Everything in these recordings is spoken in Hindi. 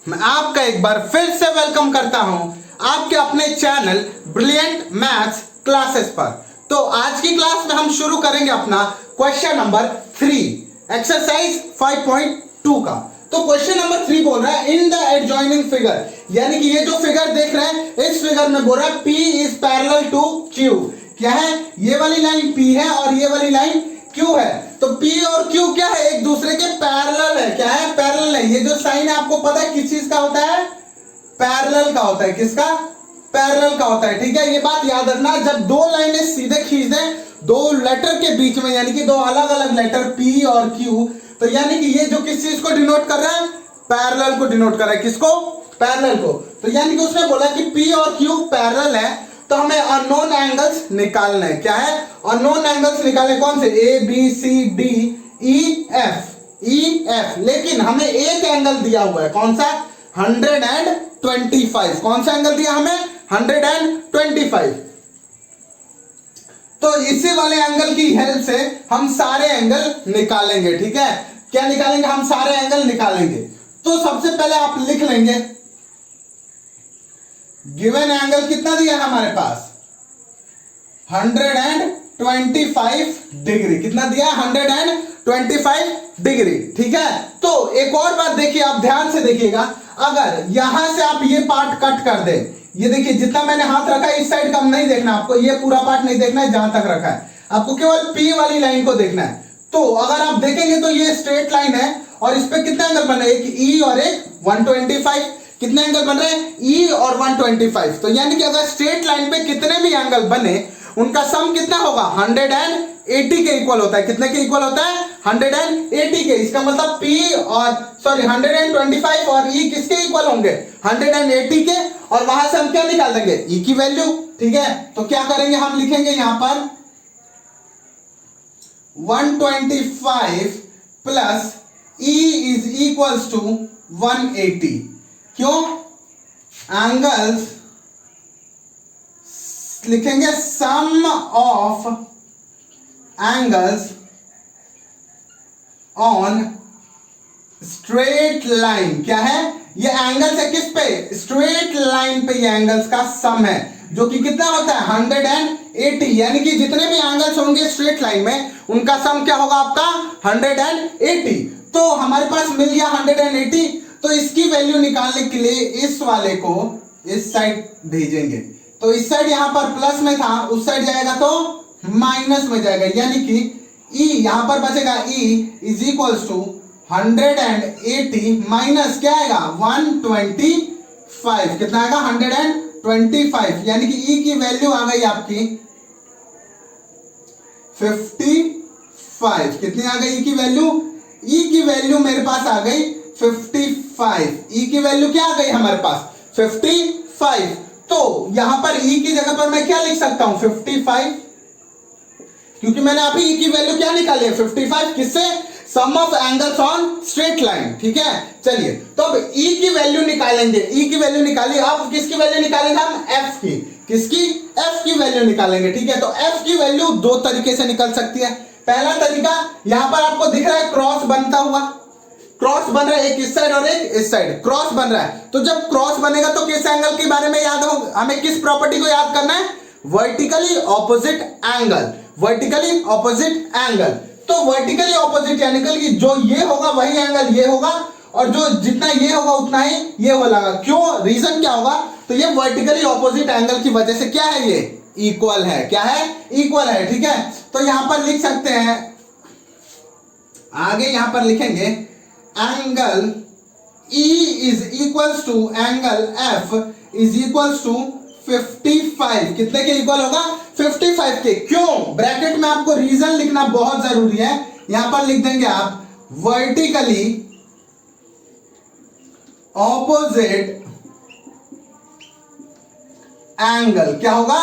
मैं आपका एक बार फिर से वेलकम करता हूं आपके अपने चैनल ब्रिलियंट मैथ्स क्लासेस पर। तो आज की क्लास में हम शुरू करेंगे अपना क्वेश्चन नंबर 3 एक्सरसाइज 5.2 का। तो क्वेश्चन नंबर 3 बोल रहा है इन द एडजॉइनिंग फिगर, यानी कि ये जो फिगर देख रहे हैं इस फिगर में बोल रहा है P is parallel to Q। क्या है? ये वाली लाइन P है और ये वाली लाइन Q है। तो P और Q क्या है? एक दूसरे के पैरेलल है। क्या है? पैरेलल है। ये जो साइन है आपको पता है किस चीज का होता है? पैरेलल का होता है। किसका? पैरेलल का होता है। ठीक है, ये बात याद रखना। जब दो लाइनें सीधे खींच दें दो लेटर के बीच में, यानी कि दो अलग अलग लेटर P और Q, तो यानी कि ये जो किस चीज को डिनोट कर रहा है? पैरेलल को डिनोट कर रहा है। किसको? पैरेलल को। तो यानी कि उसने बोला कि P और Q पैरेलल है, तो हमें अननोन एंगल्स निकालना है। क्या है? अननोन एंगल्स निकालने। कौन से? A B C D E F। लेकिन हमें एक एंगल दिया हुआ है। कौन सा? 125। कौन सा एंगल दिया हमें? 125। तो इसी वाले एंगल की हेल्प से हम सारे एंगल निकालेंगे। ठीक है, क्या निकालेंगे? हम सारे एंगल निकालेंगे। तो सबसे पहले आप लिख लेंगे गिवन एंगल कितना दिया है हमारे पास? 125 डिग्री। कितना दिया? 125 डिग्री। ठीक है, तो एक और बात देखिए, आप ध्यान से देखिएगा। अगर यहां से आप ये पार्ट कट कर दे, ये देखिए जितना मैंने हाथ रखा है इस साइड का नहीं देखना आपको, ये पूरा पार्ट नहीं देखना है जहां तक रखा है, आपको केवल P वाली लाइन को देखना है। तो अगर आप देखेंगे तो ये स्ट्रेट लाइन है और इस पे कितना एंगल बन रहा है? एक E और एक 125। कितने एंगल बन रहे हैं? E और 125। तो यानी कि अगर स्ट्रेट लाइन पे कितने भी एंगल बने उनका सम कितना होगा? 180 के इक्वल होता है। कितने के इक्वल होता है? 180 के। इसका मतलब P और 125 और E किसके इक्वल होंगे? 180 के। और वहां से हम क्या निकाल देंगे? E की वैल्यू। ठीक है, तो क्या करेंगे? हम लिखेंगे यहां पर 125 plus E is equals to 180। क्यों? एंगल्स लिखेंगे sum of angles on straight line. क्या है? ये एंगल्स है किस पे? स्ट्रेट लाइन पे ये एंगल्स का सम है, जो कि कितना होता है? 180। यानी कि जितने भी एंगल्स होंगे स्ट्रेट लाइन में उनका सम क्या होगा आपका? 180। तो हमारे पास मिल गया 180। तो इसकी वैल्यू निकालने के लिए इस वाले को इस साइड भेजेंगे। तो इस साइड यहां पर प्लस में था, उस साइड जाएगा तो माइनस में जाएगा। यानी कि E यहां पर बचेगा E is equals to 180 minus क्या आएगा? 125। कितना आएगा? 125। यानी कि E की वैल्यू आ गई आपकी 55। कितनी आ गई E की वैल्यू? E की वैल्यू मेरे पास आ गई 55। E की वैल्यू क्या आ गई हमारे पास? 55। तो यहां पर E की जगह पर मैं क्या लिख सकता हूं? 55, क्योंकि मैंने अभी E की वैल्यू क्या निकाली है? 55। किससे? Sum of angles on straight line. ठीक है, चलिए तो अब E की वैल्यू निकालेंगे। E की वैल्यू निकाली। अब किसकी वैल्यू निकालेंगे हम? F की। किसकी? F की वैल्यू निकालेंगे। ठीक है, तो F की वैल्यू दो तरीके से निकल सकती है। पहला तरीका, यहां पर आपको दिख रहा है क्रॉस बनता हुआ, क्रॉस बन रहा है एक इस साइड और एक इस साइड, क्रॉस बन रहा है। तो जब क्रॉस बनेगा तो किस एंगल के बारे में याद हो? हमें किस प्रॉपर्टी को याद करना है? Vertically opposite angle. Vertically opposite angle. तो वर्टिकली ऑपोजिट यानी कि जो ये होगा वही एंगल ये होगा, और जो जितना ये होगा उतना ही ये होगा। क्यों? रीजन क्या होगा? तो ये वर्टिकली ऑपोजिट एंगल की वजह से क्या है? ये इक्वल है। क्या है? इक्वल है। ठीक है, तो यहां पर लिख सकते हैं, आगे यहां पर लिखेंगे angle E is equals to angle F is equals to 55। कितने के इक्वल होगा? 55 के। क्यों? ब्रैकेट में आपको रीजन लिखना बहुत जरूरी है। यहां पर लिख देंगे आप वर्टिकली ऑपोजिट एंगल। क्या होगा?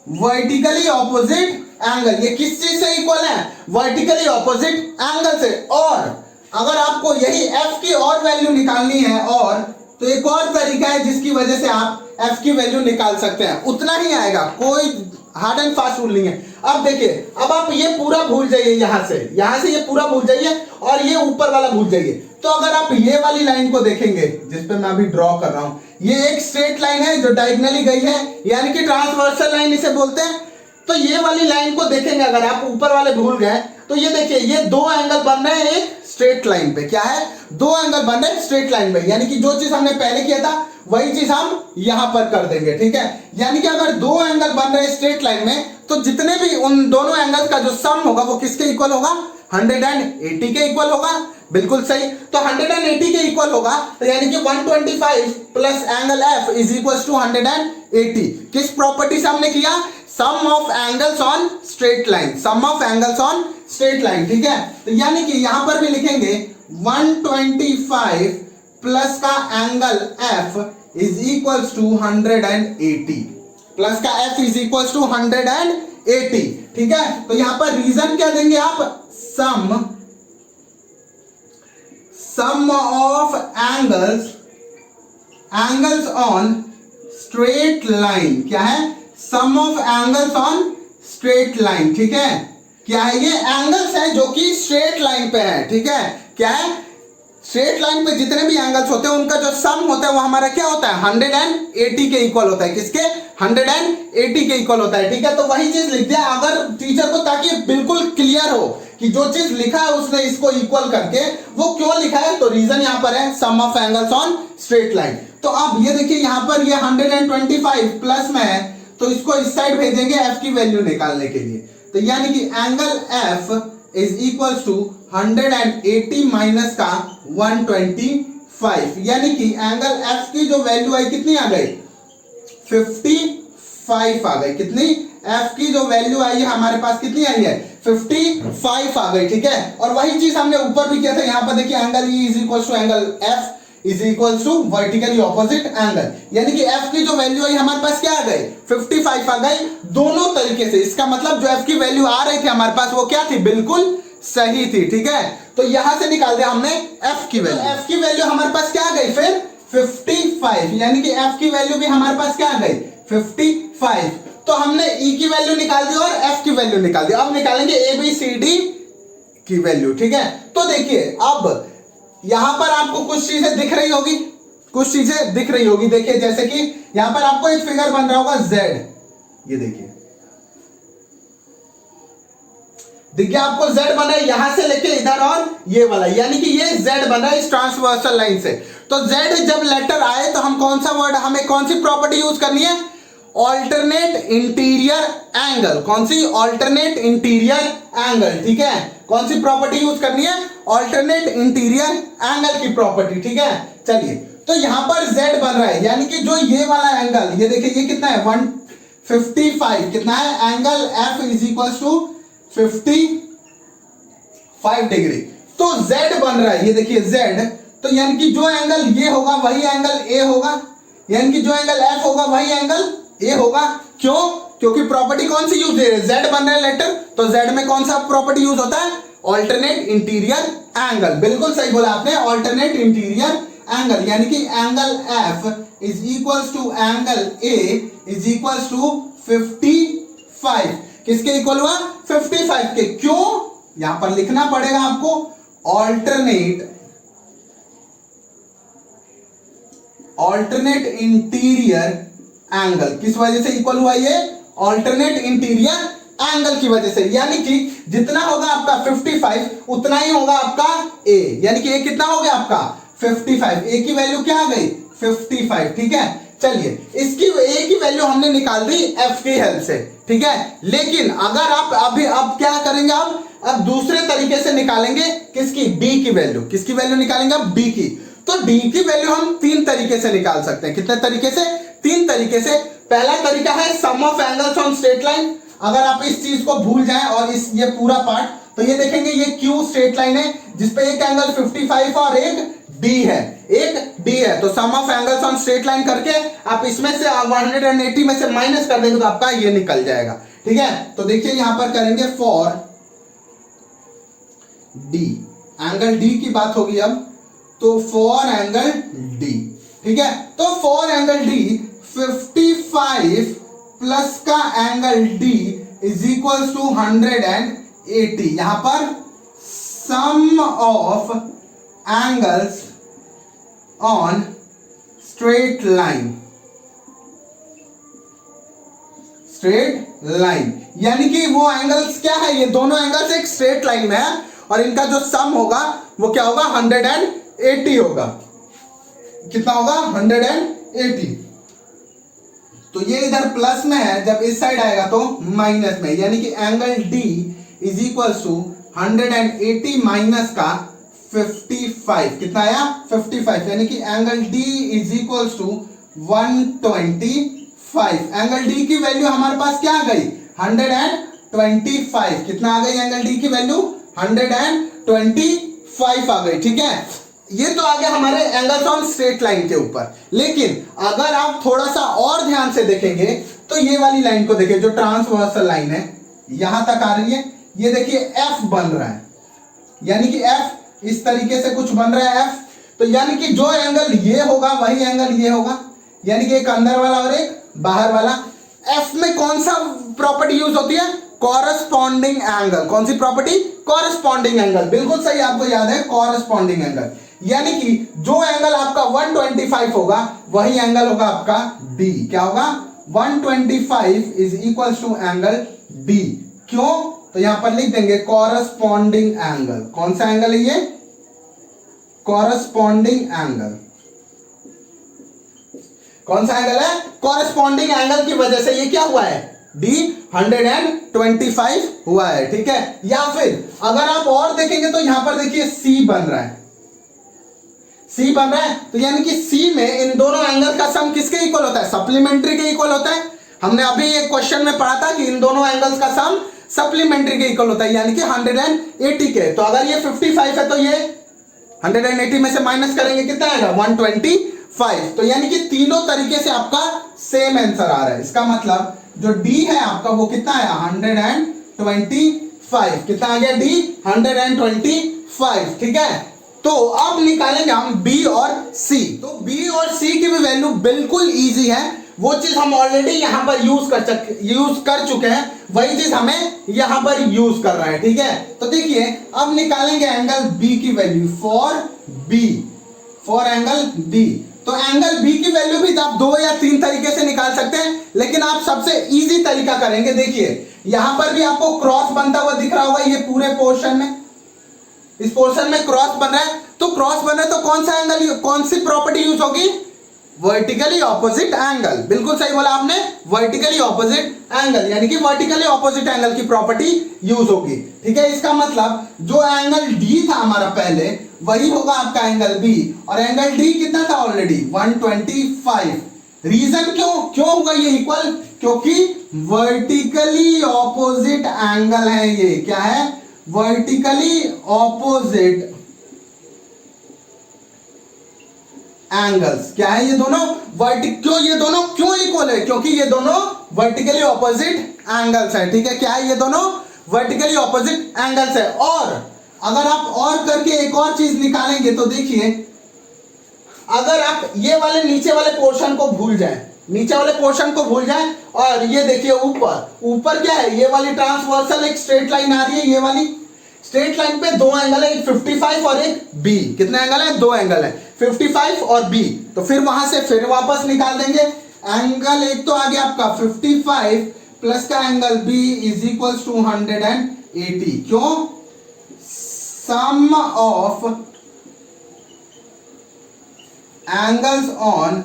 Vertically opposite angle. ये किस चीज से इक्वल है? वर्टिकली ऑपोजिट एंगल से। और अगर आपको यही F की और वैल्यू निकालनी है और तो एक और तरीका है जिसकी वजह से आप F की वैल्यू निकाल सकते हैं। उतना ही आएगा, कोई हार्ड एंड फास्ट रूल नहीं है। अब देखिए, अब आप ये पूरा भूल जाइए, यहां से ये पूरा भूल जाइए और ये ऊपर वाला भूल जाइए। तो अगर आप ये वाली लाइन को देखेंगे जिस पे मैं अभी ड्रॉ कर रहा हूं, ये एक स्ट्रेट लाइन है जो डायगोनली गई है, यानी कि ट्रांसवर्सल लाइन इसे बोलते हैं। तो ये वाली लाइन को देखेंगे, अगर आप ऊपर वाले भूल गए तो ये देखिए, ये दो एंगल बन रहे हैं एक स्ट्रेट लाइन पे। क्या है? दो एंगल बन रहे हैं स्ट्रेट लाइन पे, यानी कि जो चीज हमने पहले किया था वही चीज हम यहां पर कर देंगे। ठीक है, यानी कि अगर दो एंगल बन रहे हैं स्ट्रेट लाइन में, तो जितने भी उन दोनों एंगल का जो सम होगा वो किसके इक्वल होगा? 180 के इक्वल होगा। बिल्कुल सही। तो 180 के इक्वल होगा, तो यानी कि 125 plus angle F is equal to 180। किस प्रॉपर्टी से हमने किया? Sum of angles on straight line, sum of angles on straight line. ठीक है, तो यानी कि यहां पर भी लिखेंगे 125 प्लस का angle F is equal to 180, plus का एफ इज इक्वल टू 180। ठीक है, तो यहां पर रीजन क्या देंगे आप? Sum of angles on straight line. क्या है? Sum of angles on straight line. ठीक है, क्या है? ये एंगल्स है जो कि स्ट्रेट लाइन पे है। ठीक है, क्या है? स्ट्रेट लाइन पे जितने भी एंगल्स होते हैं उनका जो सम होता है वो हमारा क्या होता है? 180 के इक्वल होता है। किसके? 180 के इक्वल होता है। ठीक है, तो वही चीज लिख दिया अगर टीचर को, ताकि बिल्कुल क्लियर हो कि जो चीज लिखा है उसने इसको इक्वल करके वो क्यों लिखा है। तो रीजन यहां पर है sum of angles on straight line. तो अब ये देखिए, यहां पर ये 125 प्लस में है, तो इसको इस साइड भेजेंगे एफ की वैल्यू निकालने के लिए। तो यानी कि angle F is equal to 180 minus का 125, यानी कि एंगल एफ की जो वैल्यू आई कितनी आ गई? 55 आ गई। कितनी? एफ की जो वैल्यू आई है हमारे पास कितनी आई है? 55 आ गई। ठीक है, और वही चीज हमने ऊपर भी किया था। यहां पर देखिए, angle E is equal to angle F is equal to vertically opposite angle, यानी कि एफ की जो वैल्यू आई हमारे पास क्या आ गई? 55 आ गई। दोनों तरीके से इसका मतलब जो एफ की वैल्यू आ रही थी हमारे पास वो क्या थी? बिल्कुल सही थी। ठीक है, तो यहां से निकाल दिया हमने एफ की वैल्यू। एफ की वैल्यू हमारे पास क्या आ गई फिर? 55, यानी कि एफ की वैल्यू भी हमारे पास क्या आ गई? 55। तो हमने ई की वैल्यू निकाल दी और एफ की वैल्यू निकाल दी। अब निकालेंगे ए बी सी डी की वैल्यू। ठीक है, तो देखिए, अब यहां पर आपको कुछ चीजें दिख रही होगी, देखिए, जैसे कि यहां पर आपको एक फिगर बन रहा होगा जेड। ये देखिए, आपको जेड बन रहा है यहां से लेके इधर, और ये वाला, यानी कि ये जेड बन रहा है इस ट्रांसवर्सल लाइन से। तो जेड जब लेटर आए तो हम कौन सा वर्ड, हमें कौन सी प्रॉपर्टी यूज करनी है? Alternate interior angle. कौन सी? Alternate interior angle. ठीक है, कौन सी प्रॉपर्टी यूज करनी है? ऑल्टरनेट इंटीरियर एंगल की प्रॉपर्टी। ठीक है, चलिए, तो यहां पर z बन रहा है, यानी कि जो ये वाला एंगल, ये देखिए, ये कितना है? 155। कितना है? Angle f is equal to 55 degree. तो z बन रहा है, ये देखिए z, तो यानी कि जो एंगल ये होगा वही एंगल a होगा, यानी कि जो एंगल f होगा वही एंगल a होगा। क्यों? क्योंकि प्रॉपर्टी कौन सी यूज है? z बन रहा है लेटर, तो z में कौन सा प्रॉपर्टी यूज होता है? Alternate interior angle. बिल्कुल सही बोला आपने, ऑल्टरनेट इंटीरियर एंगल, यानी कि angle f is equal to angle a is equal to 55। किसके इक्वल हुआ? 55 के। क्यों? यहां पर लिखना पड़ेगा आपको ऑल्टरनेट इंटीरियर एंगल। किस वजह से इक्वल हुआ? ये ऑल्टरनेट इंटीरियर एंगल की वजह से, यानी कि जितना होगा आपका 55 उतना ही होगा आपका a, यानी कि a कितना हो गया आपका? 55। a की वैल्यू क्या आ गई? 55। ठीक है, चलिए, इसकी a की वैल्यू हमने निकाल दी f की हेल्प से। ठीक है, लेकिन अगर आप अब क्या करेंगे? अब दूसरे तरीके से निकालेंगे। किसकी? d की वैल्यू। किसकी वैल्यू निकालेंगे? अब d की। तो d की वैल्यू हम 3 तरीके से निकाल सकते हैं। कितने तरीके से? 3 तरीके से। पहला तरीका है sum of angles on straight line. अगर आप इस चीज को भूल जाएं और ये पूरा पार्ट, तो ये देखेंगे, ये Q स्ट्रेट लाइन है जिसपे एक एंगल 55 और एक D है, तो sum of angles on straight line करके आप इसमें से 180 में से माइनस कर देंगे तो आपका ये निकल जाएगा। ठीक है, तो देखिए यहां पर करेंगे फॉर D, एंगल D की बात होगी अब, तो फॉर एंगल D। ठीक है, तो फॉर एंगल D 55 प्लस का angle D is equal to 180। यहां पर sum of angles on straight line, straight line यानी कि वो एंगल्स क्या है, ये दोनों एंगल्स एक स्ट्रेट लाइन में है और इनका जो सम होगा वो क्या होगा, 180 होगा। कितना होगा, 180। तो ये इधर प्लस में है, जब इस साइड आएगा तो माइनस में, यानी कि angle D is equal to 180 minus का 55। कितना आया, 55, यानी कि angle D is equal to 125। Angle D की वैल्यू हमारे पास क्या आ गई, 125। कितना आ गई एंगल डी की वैल्यू, 125 आ गई। ठीक है, ये तो आ गया हमारे एंगल्स ऑन स्ट्रेट लाइन के ऊपर। लेकिन अगर आप थोड़ा सा और ध्यान से देखेंगे तो ये वाली लाइन को देखिए, जो ट्रांसवर्सल लाइन है यहां तक आ रही है, ये देखिए एफ बन रहा है, यानी कि एफ इस तरीके से कुछ बन रहा है एफ। तो यानी कि जो एंगल ये होगा वही एंगल ये होगा, यानी कि एक अंदर वाला और एक बाहर वाला। एफ में कौन सा प्रॉपर्टी यूज होती है, कॉरस्पॉन्डिंग एंगल। कौन सी प्रॉपर्टी, कॉरस्पॉन्डिंग एंगल। बिल्कुल सही, आपको याद है कॉरस्पॉन्डिंग एंगल, यानी कि जो एंगल आपका 125 होगा वही एंगल होगा आपका डी। क्या होगा, 125 is equal to angle D. क्यों, तो यहां पर लिख देंगे कॉरस्पॉन्डिंग एंगल। कौन सा एंगल है ये, कॉरस्पॉन्डिंग एंगल। कौन सा एंगल है, कॉरस्पॉन्डिंग एंगल की वजह से ये क्या हुआ है, डी 125 हुआ है। ठीक है, या फिर अगर आप और देखेंगे तो यहां पर देखिए सी बन रहा है, सी बन रहा है, तो यानी कि सी में इन दोनों एंगल का सम किसके इक्वल होता है, सप्लीमेंट्री के इक्वल होता है। हमने अभी एक क्वेश्चन में पढ़ा था कि इन दोनों एंगल्स का सम सप्लीमेंट्री के इक्वल होता है, यानी कि 180 के। तो अगर ये 55 है तो ये 180 में से माइनस करेंगे, कितना आएगा, 125। तो यानी कि तीनों तरीके से आपका सेम आंसर आ रहा है। इसका मतलब जो डी है आपका वो कितना आया, 125। कितना आ गया, डी 125। ठीक है, तो अब निकालेंगे हम बी और सी। तो बी और सी की भी वैल्यू बिल्कुल इजी है, वो चीज हम ऑलरेडी यहां पर यूज कर चुके हैं, वही चीज हमें यहां पर यूज कर रहा है। ठीक है, तो देखिए अब निकालेंगे एंगल बी की value for B, for angle B. तो एंगल बी की वैल्यू भी आप 2 या 3 तरीके से निकाल सकते हैं, लेकिन आप सबसे इजी तरीका करेंगे। देखिए यहां पर भी आपको क्रॉस बनता हुआ दिख रहा होगा, ये पूरे पोर्शन में, इस पोर्शन में क्रॉस बन रहा है। तो क्रॉस बन रहा है तो कौन सा एंगल, कौन सी प्रॉपर्टी यूज होगी, वर्टिकली ऑपोजिट एंगल। बिल्कुल सही बोला आपने, वर्टिकली ऑपोजिट एंगल, यानी कि वर्टिकली ऑपोजिट एंगल की प्रॉपर्टी यूज होगी। ठीक है, इसका मतलब जो एंगल डी था हमारा पहले वही होगा आपका एंगल बी, और एंगल डी कितना था ऑलरेडी, 125। रीजन क्यों होगा ये इक्वल, क्योंकि वर्टिकली ऑपोजिट एंगल है ये। क्या है, वर्टिकली ऑपोजिट एंगल्स। क्या है ये दोनों, क्यों ये दोनों क्यों इक्वल है, क्योंकि ये दोनों वर्टिकली ऑपोजिट एंगल्स है। ठीक है, क्या है, ये दोनों वर्टिकली ऑपोजिट एंगल्स है। और अगर आप और करके एक और चीज निकालेंगे तो देखिए, अगर आप ये वाले नीचे वाले पोर्शन को भूल जाए, नीचे वाले पोर्शन को भूल जाए, और ये देखिए ऊपर क्या है, ये वाली ट्रांसवर्सल एक स्ट्रेट लाइन आ रही है, ये वाली स्ट्रेट लाइन पे 2 एंगल है, एक 55 और एक बी। कितने एंगल है, 2 एंगल है, 55 और बी। तो फिर वहां से फिर वापस निकाल देंगे। एंगल एक तो आ गया आपका 55 प्लस का angle B is equal to 180। क्यों, sum of angles on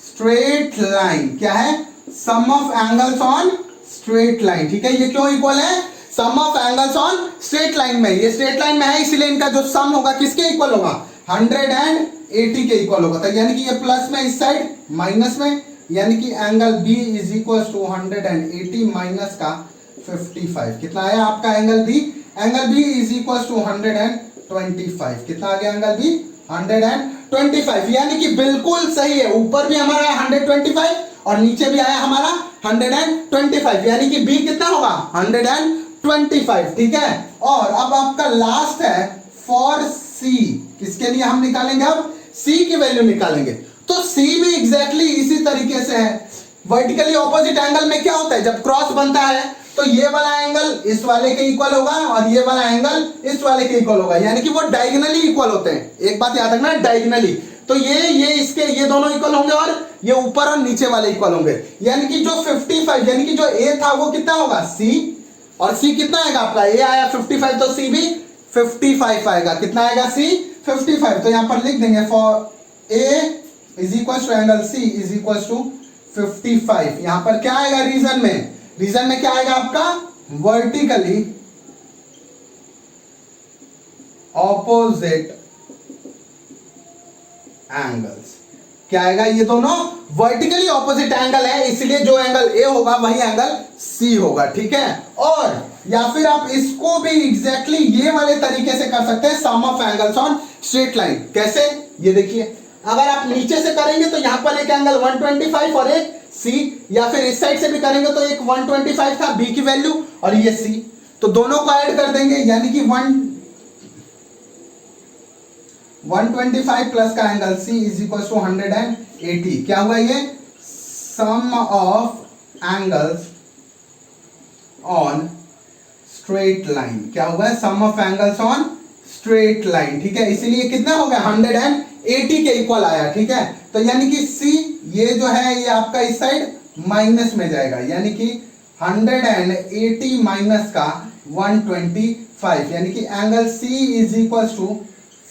straight line. क्या है, sum of angles on straight line. ठीक है, ये क्यों इक्वल है, sum of angles on straight line में, ये स्ट्रेट लाइन में है इसलिए इनका जो सम होगा किसके इक्वल होगा, 180 के इक्वल होगा। तो यानी कि ये प्लस में, इस साइड माइनस में, यानी कि angle B is equal to 180 minus का 55। कितना आया आपका angle B, angle B is equal to 125। कितना आ गया एंगल बी, 125। यानी कि बिल्कुल सही है, ऊपर भी हमारा 125 और नीचे भी आया हमारा 125, यानी कि बी कितना होगा, 125। ठीक है, और अब आपका लास्ट है फॉर सी। किसके लिए हम निकालेंगे, अब सी की वैल्यू निकालेंगे। तो सी भी एग्जैक्टली इसी तरीके से है, वर्टिकली ऑपोजिट एंगल में क्या होता है, जब क्रॉस बनता है तो ये वाला एंगल इस वाले के इक्वल होगा और ये वाला एंगल इस वाले के इक्वल होगा, यानी कि वो डायगोनली इक्वल होते हैं। एक बात याद रखना, डायगोनली, तो ये इसके ये दोनों इक्वल होंगे और ये ऊपर और नीचे वाले इक्वल होंगे, यानी कि जो 55 यानी कि जो ए था वो कितना होगा सी, और सी कितना आएगा आपका, ए आया 55 तो सी भी 55 आएगा। कितना आएगा सी 55। तो यहां पर लिख देंगे for a is equal to angle C is equal to 55। यहां पर क्या आएगा रीजन में, रीजन में क्या आएगा आपका, वर्टिकली ऑपोजिट एंगल्स। क्या आएगा, ये दोनों वर्टिकली ऑपोजिट एंगल है, इसलिए जो एंगल ए होगा वही एंगल सी होगा, ठीक है। और या फिर आप इसको भी एग्जैक्टली ये वाले तरीके से कर सकते हैं, sum of angles on straight line. कैसे, ये देखिए, अगर आप नीचे से करेंगे तो यहां पर एक एंगल 125 और एक सी, या फिर इस साइड से भी करेंगे तो एक 125 था बी की वैल्यू और ये सी, तो दोनों को ऐड कर देंगे, यानी कि 125 प्लस का angle C is equal to 180। क्या हुआ ये, sum of angles on straight line. क्या हुआ, sum of angles on straight line, ठीक है। इसीलिए कितना हो गया, 180 के इक्वल आया, ठीक है। तो यानी कि सी ये जो है ये आपका इस साइड माइनस में जाएगा, यानी कि 180 माइनस का 125, यानी कि angle C is equal to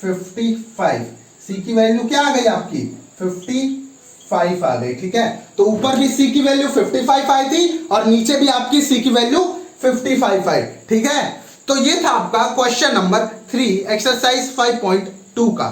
55। सी की वैल्यू क्या आ गई आपकी 55 आ गई, ठीक है। तो ऊपर भी सी की वैल्यू 55 आई थी और नीचे भी आपकी सी की वैल्यू 55 आई, ठीक है। तो ये था आपका क्वेश्चन नंबर 3 एक्सरसाइज 5.2 का।